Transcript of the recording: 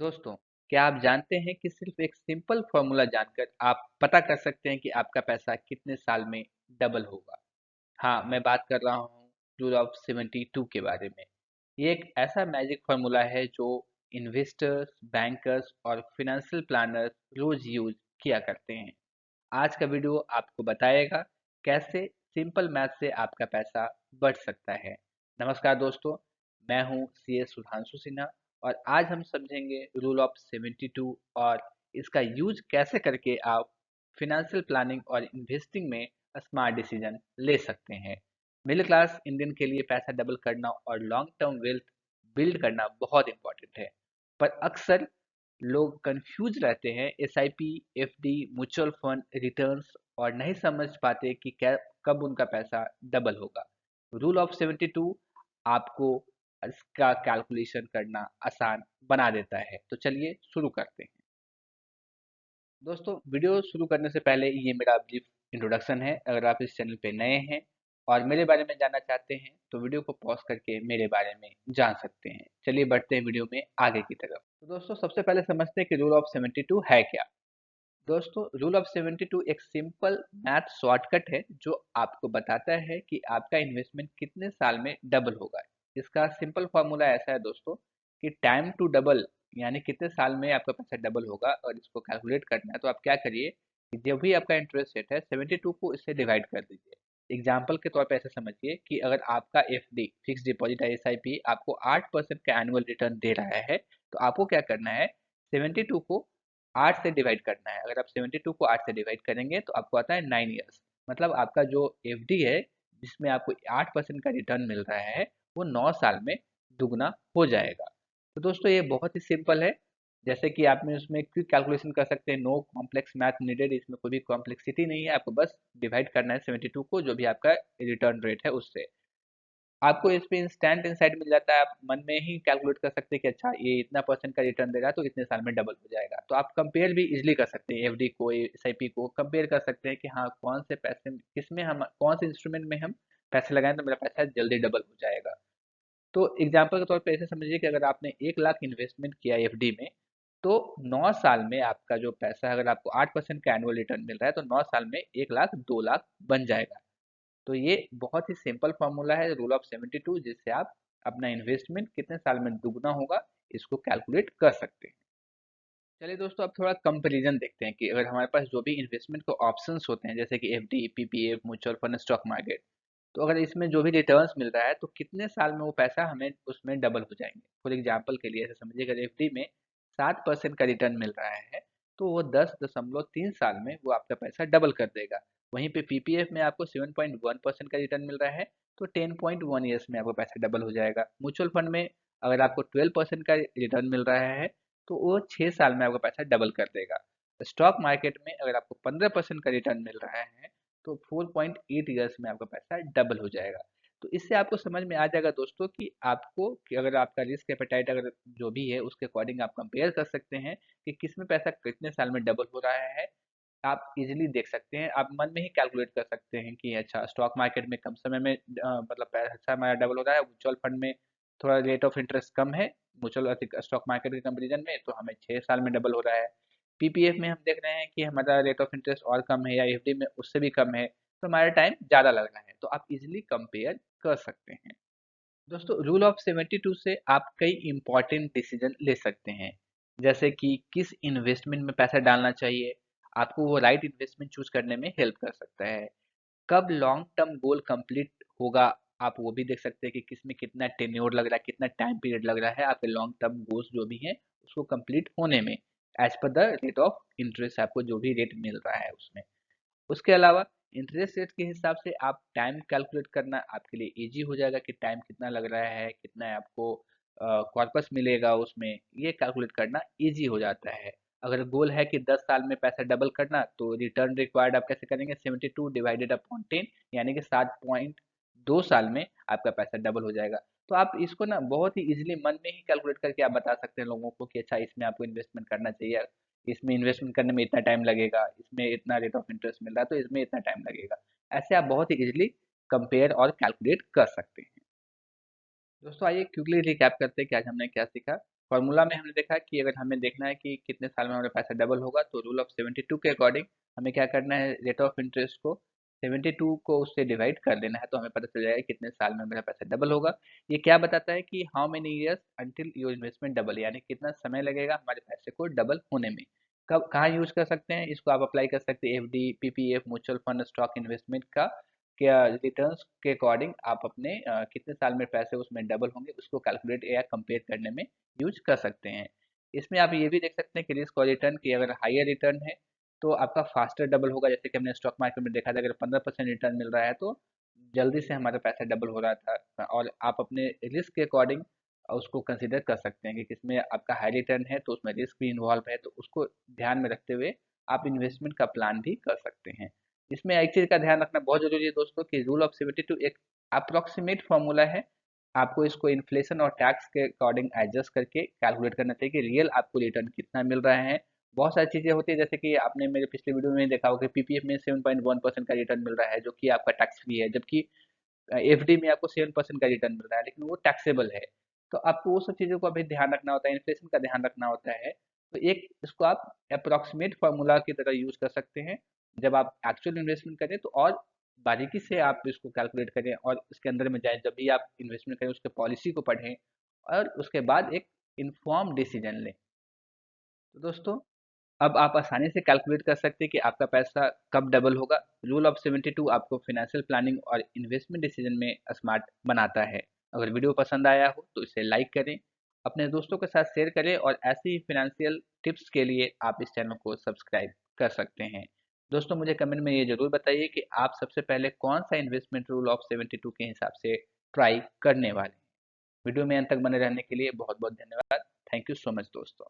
दोस्तों, क्या आप जानते हैं कि सिर्फ एक सिंपल फॉर्मूला जानकर आप पता कर सकते हैं कि आपका पैसा कितने साल में डबल होगा? हाँ, मैं बात कर रहा हूँ रूल ऑफ 72 के बारे में। ये एक ऐसा मैजिक फॉर्मूला है जो इन्वेस्टर्स, बैंकर्स और फाइनेंशियल प्लानर्स रोज यूज किया करते हैं। आज का वीडियो आपको बताएगा कैसे सिंपल मैथ से आपका पैसा बढ़ सकता है। नमस्कार दोस्तों, मैं हूँ सी एस सुधांशु सिन्हा और आज हम समझेंगे रूल ऑफ 72 और इसका यूज कैसे करके आप फिनेंशियल प्लानिंग और इन्वेस्टिंग में स्मार्ट डिसीजन ले सकते हैं। मिडिल क्लास इंडियन के लिए पैसा डबल करना और लॉन्ग टर्म वेल्थ बिल्ड करना बहुत इंपॉर्टेंट है, पर अक्सर लोग कंफ्यूज रहते हैं SIP, FD, mutual fund returns और नहीं समझ पाते कि क्या कब उनका पैसा डबल होगा। रूल ऑफ 72 आपको इसका कैलकुलेशन करना आसान बना देता है। तो चलिए शुरू करते हैं। दोस्तों, वीडियो शुरू करने से पहले ये मेरा ब्रीफ इंट्रोडक्शन है। अगर आप इस चैनल पे नए हैं और मेरे बारे में जानना चाहते हैं तो वीडियो को पॉज करके मेरे बारे में जान सकते हैं। चलिए बढ़ते हैं वीडियो में आगे की तरफ। तो दोस्तों, सबसे पहले समझते हैं कि रूल ऑफ 72 है क्या। दोस्तों, रूल ऑफ 72 एक सिंपल मैथ शॉर्टकट है जो आपको बताता है कि आपका इन्वेस्टमेंट कितने साल में डबल होगा। इसका सिंपल फॉर्मूला ऐसा है दोस्तों कि टाइम टू डबल यानी कितने साल में आपका पैसा डबल होगा, और इसको कैलकुलेट करना है तो आप क्या करिए कि जब भी आपका इंटरेस्ट रेट है 72 को इससे डिवाइड कर दीजिए। एग्जाम्पल के तौर पे ऐसे समझिए कि अगर आपका एफडी फिक्स डिपॉजिट एसआईपी आपको 8% का एनुअल रिटर्न दे रहा है, तो आपको क्या करना है, 72 को 8 से डिवाइड करना है। अगर आप 72 को 8 से डिवाइड करेंगे तो आपको आता है 9 ईयर्स। मतलब आपका जो एफडी है जिसमें आपको 8% का रिटर्न मिल रहा है वो 9 साल में दुगना हो जाएगा। तो दोस्तों, ये बहुत ही सिंपल है। जैसे कि आप में उसमें क्विक कैलकुलेशन कर सकते हैं, नो कॉम्प्लेक्स मैथ नीडेड। इसमें कोई भी कॉम्प्लेक्सिटी नहीं है, आपको बस डिवाइड करना है 72 को जो भी आपका रिटर्न रेट है उससे। आपको इस पे इंस्टेंट इंसाइट मिल जाता है। आप मन में ही कैलकुलेट कर सकते हैं कि अच्छा ये इतना परसेंट का रिटर्न दे रहा है तो इतने साल में डबल हो जाएगा। तो आप कंपेयर भी इजीली कर सकते हैं, एफडी को एसआईपी को कंपेयर कर सकते हैं कि हाँ कौन से पैसे किसमें हम कौन से इंस्ट्रूमेंट में हम पैसे लगाएं तो मेरा पैसा जल्दी डबल हो जाएगा। तो एग्जाम्पल के तौर पे ऐसे समझिए कि अगर आपने 1 लाख इन्वेस्टमेंट किया एफडी में, तो 9 साल में आपका जो पैसा है, अगर आपको 8% का एनुअल रिटर्न मिल रहा है तो 9 साल में 1 लाख 2 लाख बन जाएगा। तो ये बहुत ही सिंपल फार्मूला है रूल ऑफ 72, जिससे आप अपना इन्वेस्टमेंट कितने साल में दुगना होगा इसको कैलकुलेट कर सकते हैं। चलिए दोस्तों, अब थोड़ा कंपैरिजन देखते हैं कि अगर हमारे पास जो भी इन्वेस्टमेंट के ऑप्शंस होते हैं जैसे कि FD, PPF, mutual fund, stock market, तो अगर इसमें जो भी रिटर्न्स मिल रहा है तो कितने साल में वो पैसा हमें उसमें डबल हो जाएंगे। फॉर एग्जाम्पल के लिए ऐसे समझिए अगर एफडी में 7% का रिटर्न मिल रहा है तो वो 10.3 साल में वो आपका पैसा डबल कर देगा। वहीं पे पीपीएफ में आपको 7.1% का रिटर्न मिल रहा है तो 10.1 ईयर्स में आपका पैसा डबल हो जाएगा। म्यूचुअल फंड में अगर आपको 12% का रिटर्न मिल रहा है तो वो 6 साल में आपका पैसा डबल कर देगा। स्टॉक मार्केट में अगर आपको 15% का रिटर्न मिल रहा है तो 4.8 ईयर्स में आपका पैसा डबल हो जाएगा। तो इससे आपको समझ में आ जाएगा दोस्तों कि आपको कि अगर आपका रिस्क एपेटाइट अगर जो भी है उसके अकॉर्डिंग आप कंपेयर कर सकते हैं कि किस में पैसा कितने साल में डबल हो रहा है। आप इजीली देख सकते हैं, आप मन में ही कैलकुलेट कर सकते हैं कि अच्छा स्टॉक मार्केट में कम समय में मतलब पैसा हमारा डबल हो रहा है, म्यूचुअल फंड में थोड़ा रेट ऑफ इंटरेस्ट कम है म्यूचुअल स्टॉक मार्केट के कंपेरिजन में, तो हमें 6 साल में डबल हो रहा है। पीपीएफ में हम देख रहे हैं कि हमारा रेट ऑफ इंटरेस्ट और कम है या एफडी में उससे भी कम है तो हमारा टाइम ज़्यादा लग रहा है। तो आप इजीली कंपेयर कर सकते हैं। दोस्तों, रूल ऑफ 72 से आप कई इंपॉर्टेंट डिसीजन ले सकते हैं, जैसे कि किस इन्वेस्टमेंट में पैसा डालना चाहिए, आपको वो राइट इन्वेस्टमेंट चूज करने में हेल्प कर सकता है। कब लॉन्ग टर्म गोल कंप्लीट होगा, आप वो भी देख सकते हैं कि किसमें कितना टेन्योर लग रहा है, कितना टाइम पीरियड लग रहा है आपके लॉन्ग टर्म गोल्स जो भी हैं उसको कंप्लीट होने में, as per the rate of interest आपको जो भी रेट मिल रहा है उसमें। उसके अलावा इंटरेस्ट रेट के हिसाब से आप टाइम कैलकुलेट करना आपके लिए इजी हो जाएगा कि टाइम कितना लग रहा है, कितना आपको कॉर्पस मिलेगा उसमें, ये कैलकुलेट करना इजी हो जाता है। अगर गोल है कि 10 साल में पैसा डबल करना तो रिटर्न रिक्वायर्ड आप कैसे करेंगे, 72 डिवाइडेड अपॉन 10 यानी कि 7.2 साल में आपका पैसा डबल हो जाएगा। तो आप इसको ना बहुत ही इजीली मन में ही कैलकुलेट करके आप बता सकते हैं लोगों को कि अच्छा इसमें आपको इन्वेस्टमेंट करना चाहिए, इसमें इन्वेस्टमेंट करने में इतना टाइम लगेगा, इसमें इतना रेट ऑफ इंटरेस्ट मिल रहा है तो इसमें इतना टाइम लगेगा। ऐसे आप बहुत ही इजीली कंपेयर और कैलकुलेट कर सकते हैं। दोस्तों, आइए क्विकली रिकैप करते हैं कि आज हमने क्या सीखा। फॉर्मूला में हमने देखा कि अगर हमें देखना है कि कितने साल में हमारा पैसा डबल होगा, तो रूल ऑफ 72 के अकॉर्डिंग हमें क्या करना है, रेट ऑफ इंटरेस्ट को 72 को उससे डिवाइड कर देना है, तो हमें पता चल जाएगा कितने साल में मेरा पैसा डबल होगा। ये क्या बताता है कि how many years until your investment double, यानी कितना समय लगेगा हमारे पैसे को डबल होने में। कब कहाँ यूज कर सकते हैं इसको, आप अप्लाई कर सकते हैं FD, PPF, mutual fund, stock investment का क्या रिटर्न्स के अकॉर्डिंग आप अपने कितने साल में पैसे उसमें डबल होंगे उसको कैलकुलेट या कंपेयर करने में यूज कर सकते हैं। इसमें आप ये भी देख सकते हैं कि रिस्क और रिटर्न की, अगर हायर रिटर्न है तो आपका फास्टर डबल होगा। जैसे कि हमने स्टॉक मार्केट में देखा था, अगर 15% रिटर्न मिल रहा है तो जल्दी से हमारा पैसा डबल हो रहा था। और आप अपने रिस्क के अकॉर्डिंग उसको कंसिडर कर सकते हैं कि किसमें आपका हाई रिटर्न है तो उसमें रिस्क भी इन्वॉल्व है, तो उसको ध्यान में रखते हुए आप इन्वेस्टमेंट का प्लान भी कर सकते हैं। इसमें एक चीज़ का ध्यान रखना बहुत ज़रूरी है दोस्तों कि रूल ऑफ 72 एक अप्रोक्सीमेट फॉर्मूला है। आपको इसको इन्फ्लेशन और टैक्स के अकॉर्डिंग एडजस्ट करके कैलकुलेट करना चाहिए कि रियल आपको रिटर्न कितना मिल रहा है। बहुत सारी चीज़ें होती है, जैसे कि आपने मेरे पिछले वीडियो में देखा होगा कि पीपीएफ में 7.1% का रिटर्न मिल रहा है जो कि आपका टैक्स फ्री है, जबकि एफडी में आपको 7% का रिटर्न मिल रहा है लेकिन वो टैक्सेबल है। तो आपको वो सब चीज़ों को अभी ध्यान रखना होता है, इन्फ्लेशन का ध्यान रखना होता है। तो एक इसको आप अप्रोक्सीमेट फार्मूला की तरह यूज कर सकते हैं। जब आप एक्चुअल इन्वेस्टमेंट करें तो और बारीकी से आप इसको कैलकुलेट करें और इसके अंदर में जाएं, जब भी आप इन्वेस्टमेंट करें उसके पॉलिसी को पढ़ें और उसके बाद एक इन्फॉर्म डिसीजन लें। तो दोस्तों, अब आप आसानी से कैलकुलेट कर सकते हैं कि आपका पैसा कब डबल होगा। रूल ऑफ 72 आपको फाइनेंशियल प्लानिंग और इन्वेस्टमेंट डिसीजन में स्मार्ट बनाता है। अगर वीडियो पसंद आया हो तो इसे लाइक करें, अपने दोस्तों के साथ शेयर करें और ऐसी ही फाइनेंशियल टिप्स के लिए आप इस चैनल को सब्सक्राइब कर सकते हैं। दोस्तों, मुझे कमेंट में ये जरूर बताइए कि आप सबसे पहले कौन सा इन्वेस्टमेंट रूल ऑफ 72 के हिसाब से ट्राई करने वाले हैं। वीडियो में अंत तक बने रहने के लिए बहुत बहुत धन्यवाद। थैंक यू सो मच दोस्तों।